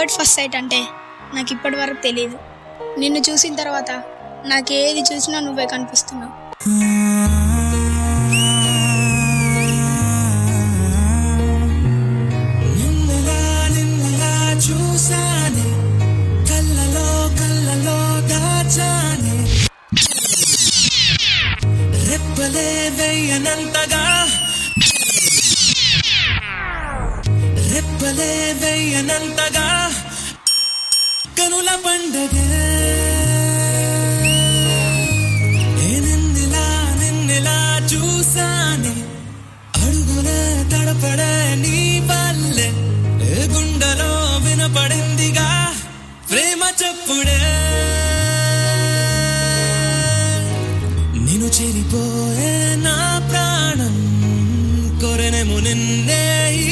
Love at first sight అంటే నాకు ఇప్పటి వరకు తెలియదు. నిన్ను చూసిన తర్వాత నాకేది చూసినా నువ్వే కనిపిస్తున్నావు. చూసానే కళ్ళలో కళ్ళలో దాచానే రెప్పలే వెయ్యనంతగా రెప్పలే వెయ్యనంతగా కనుల పండగే నిన్నెలా చూసానే అడుగునే తడపడే నీ వల్లే గుండెలో వినపడిందిగా ప్రేమ చెప్పుడే నిన్ను చెరిపోయే నా ప్రాణం కొరెనేమో నిన్నే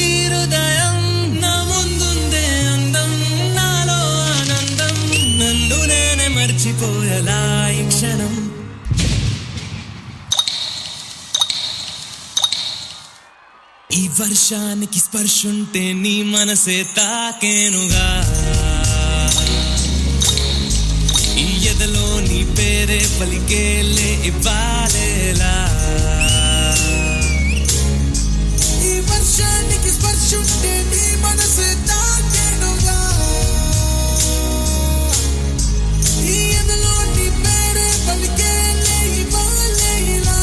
ఈ హృదయం నా ముందుందే అందం నాలో ఆనందం నన్ను నేనే మర్చిపోయేలా ఈ క్షణం. ఈ వర్షానికి స్పర్శుంటే నీ మనసే తాకేనుగా ఈ ఎదలో నీ పేరే పలికేలే ఇవ్వాలేలా ఈ వర్షానికి స్పర్శుంటే నీ మనసే తాకేనుగా ఈ ఎదలో నీ పేరే పలికేలే ఇవ్వాలేలా.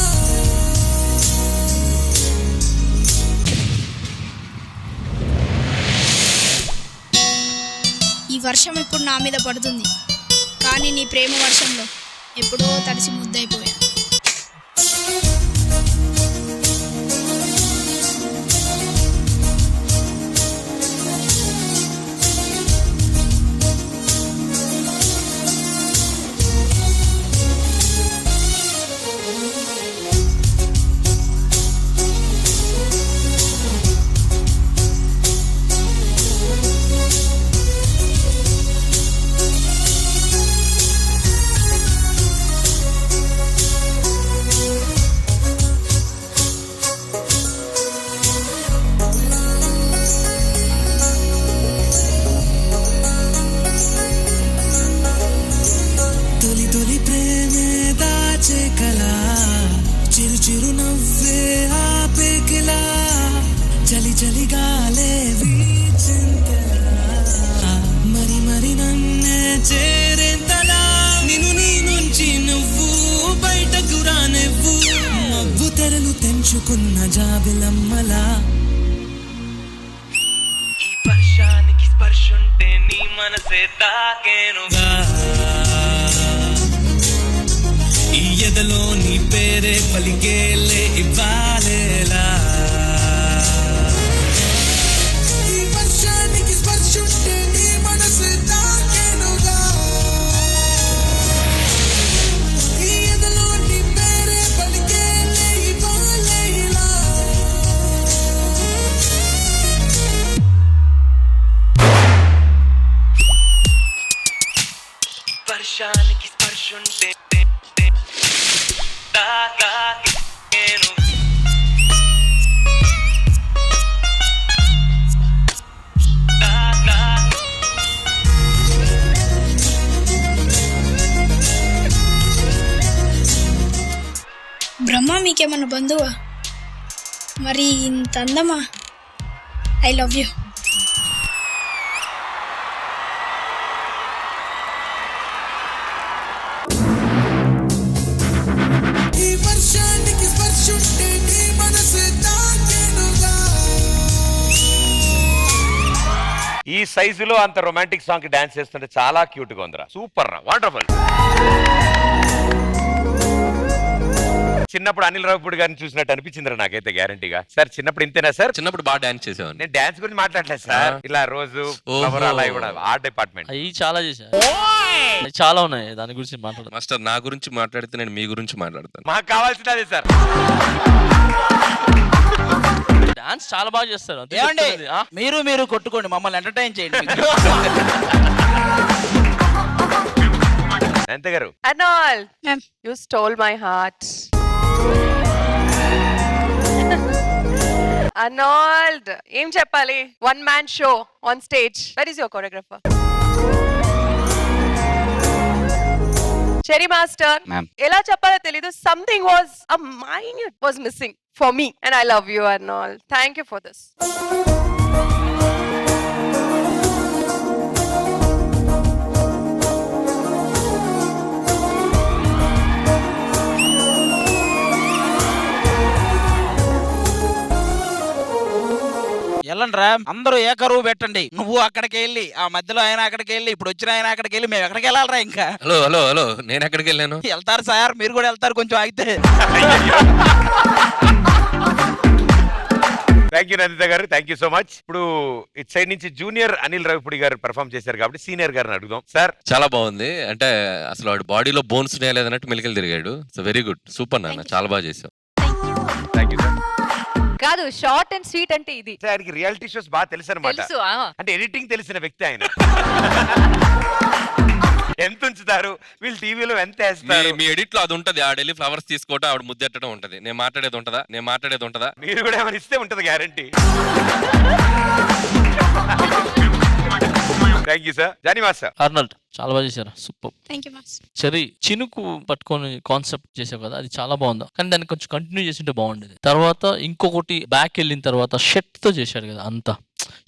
ఈ వర్షం ఇప్పుడు నా మీద పడుతుంది, కానీ నీ ప్రేమ వర్షంలో ఎప్పుడో తడిసి ముద్దయిపోయా. చిరు నవ్వే ఆపేకిలా చలి చలిగాలే వీచెంతలా మరి మరి నన్నే చేరేంతలా నిన్ను నీ నుంచి నువ్వు బయటకు రానెవ్వు మబ్బు తెరలు తెంచుకున్న జాబిలమ్మలా ఈ వర్షానికి స్పర్శుంటే నీ మనసే తాకేనుగా ఈ ఎదలో నీ పేరే పలికేలే ఇవ్వాలేలా ఈ వర్షానికి స్పర్శుంటే నీ మనసు తాకేనుగా ఈ ఎదలో నీ పేరే పలికేలే ఇవ్వాలేలా. వర్షానికి స్పర్శుంటే బ్రహ్మ మీకేమన్నా బంధువా? మరి ఇంత అందమా? I love you. ఈ సైజులో అంత రొమాంటిక్ సాంగ్ కి డాన్స్ చేస్తుంటే చాలా క్యూట్ గా ఉందిరా. సూపర్ రా, వండర్ఫుల్. చిన్నప్పుడు అనిల్ రావుపూడి గారిని చూసినట్టు అనిపించిందిరా నాకైతే గ్యారంటీగా. సార్ చిన్నప్పుడు ఇంతేనా సార్? చిన్నప్పుడు బాగా డాన్స్ చేసేవాడిని. నేను డాన్స్ గురించి మాట్లాడలేదు సార్, ఇలా రోజు అలా కూడా ఆర్ట్ డిపార్ట్మెంట్ అవి చాలా చేశాను, చాలా ఉన్నాయి దాని గురించి మాట్లాడదు. మాస్టర్ నా గురించి మాట్లాడితే నేను మీ గురించి మాట్లాడతాను. మాకు కావాల్సింది అదే సార్. డాన్స్ చాలా బాగా చేస్తారు. మీరు కొట్టుకోండి, మమ్మల్ని ఎంటర్టైన్ చేయండి. అంతే గారు. Anol, you stole my heart. Arnold ఏం చెప్పాలి, one man show on stage. Where is your choreographer? Cherry master, ఎలా చెప్పాలో తెలీదు, something was a minute was missing for me and I love you Arnold. Thank you for this. వెళ్ళండి రా, అందరూ ఏకరువు పెట్టండి. నువ్వు అక్కడికి వెళ్ళి, ఆ మధ్యలో ఆయన అక్కడికి వెళ్ళి, ఇప్పుడు వచ్చిన ఆయన అక్కడికి వెళ్ళి, మేము ఎక్కడికి వెళ్ళాలరా ఇంకా? హలో హలో హలో, నేను ఎక్కడికి వెళ్ళాను? వెళ్తారు సార్, మీరు కూడా వెళ్తారు, కొంచెం ఆగితే. థ్యాంక్ యూ నందిత గారు, థ్యాంక్ యూ సో మచ్. ఇప్పుడు ఇట్ సైడ్ నుంచి జూనియర్ అనిల్ రవిపూడి గారు పెర్ఫామ్ చేశారు కాబట్టి సీనియర్ గారిని అడుగుదాం. సార్ చాలా బాగుంది. అంటే అసలు వాడి బాడీలో బోన్స్ లేదన్నట్టు మెలికలు తిరిగాడు. సో వెరీ గుడ్, సూపర్ నాన్న, చాలా బాగా చేసావు. Thank you sir. కాదు, షార్ట్ అండ్ స్వీట్ అంటే ఇది. ఆయనకి రియాలిటీ షోస్ బాగా తెలుసు అనమాట. తెలుసు. అంటే ఎడిటింగ్ తెలిసిన వ్యక్తి ఆయన. ఎంత ఉంచుతారు వీళ్ళు, టీవీలో ఎంత వేస్తారు. మీ ఎడిట్ లో అది ఉంటది, ఆడెళ్ళి ఫ్లవర్స్ తీసుకోవటం, ఆవిడ ముద్దెట్టడం ఉంటది. నేను మాట్లాడేది ఉంటదా? మీరు కూడా ఏమైనా ఇస్తే ఉంటది guarantee. Thank you sir. Jani master. Arnold చాలా బాగా చేశారు, సూపర్. Thank you mass. చెరీ చినుకు పట్టుకొని కాన్సెప్ట్ చేసావు కదా, అది చాలా బాగుంది. కానీ దాన్ని కొంచెం కంటిన్యూ చేసింటే బాగుండేది. తర్వాత ఇంకొకటి బ్యాక్ వెళ్ళిన తర్వాత షర్ట్ తో చేశాడు కదా, అంతా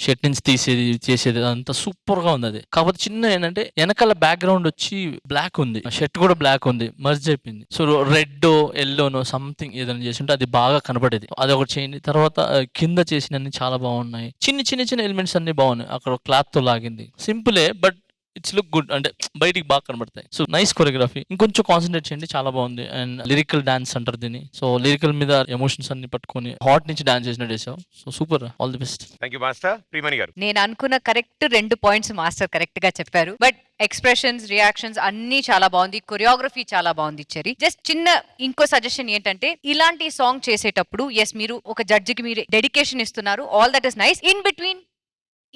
షర్ట్ నుంచి తీసేది చేసేది అంతా సూపర్ గా ఉంది. అది కాకపోతే చిన్న ఏంటంటే వెనకాల బ్యాక్గ్రౌండ్ వచ్చి బ్లాక్ ఉంది, షర్ట్ కూడా బ్లాక్ ఉంది, మర్జ్ అయిపోయింది. సో రెడ్ ఎల్లోనో సంథింగ్ ఏదైనా చేసింటే అది బాగా కనపడేది. అది ఒకటి చేయండి. తర్వాత కింద చేసినన్ని చాలా బాగున్నాయి. చిన్న ఎలిమెంట్స్ అన్ని బాగున్నాయి. అక్కడ క్లాత్ తో లాగింది సింపులే, బట్ ఇట్స్ లుక్ గుడ్. అంటే బయటికి బాగా కనబడతాయి. సో నైస్ కొరియోగ్రఫీ, ఇంకొంచెం కాన్సన్ట్రేట్ చేయండి, చాలా బాగుంది. అండ్ లిరికల్ డాన్స్ అంటారు దీన్ని. సో లిరికల్ మీద ఎమోషన్స్ అన్ని పట్టుకొని హార్ట్ నుంచి డాన్స్ చేసినట్టు చేసావు. So super, all the best. Thank you master. Priyamani గారు. నేను అనుకున్న కరెక్ట్ 2 పాయింట్స్ మాస్టర్ కరెక్ట్ గా చెప్పారు. బట్ ఎక్స్ప్రెషన్స్, రియాక్షన్స్ అన్ని చాలా బాగుంది. కొరియోగ్రఫీ చాలా బాగుంది. చెరీ జస్ట్ చిన్న ఇంకో సజెషన్ ఏంటంటే, ఇలాంటి సాంగ్ చేసేటప్పుడు ఎస్ మీరు ఒక జడ్జికి మీరు డెడికేషన్ ఇస్తున్నారు, all that is nice. In between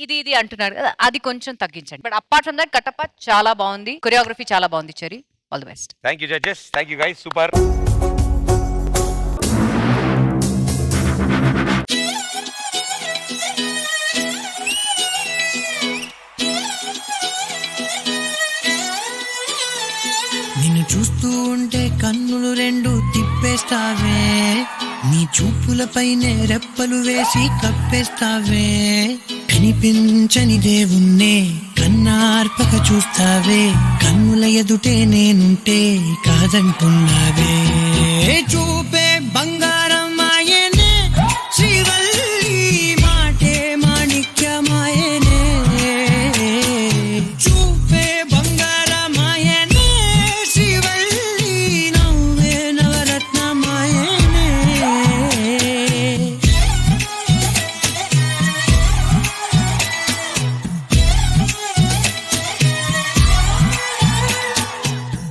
ఇది అంటున్నారు కదా, అది కొంచెం తగ్గించండి. But apart from that Kattappa చాలా బాగుంది, కొరియోగ్రఫీ చాలా బాగుంది. Cherry, all the best. Thank you judges. Thank you guys, super. నిన్ను చూస్తూ ఉంటే కన్నులు రెండు తిప్పేస్తావే, నీ చూపులపైనే రెప్పలు వేసి కప్పేస్తావే, కనిపించని దేవుణ్ణే కన్నార్పక చూస్తావే, కన్నుల ఎదుటే నేనుంటే కాదంటున్నావే, చూపే బంగారు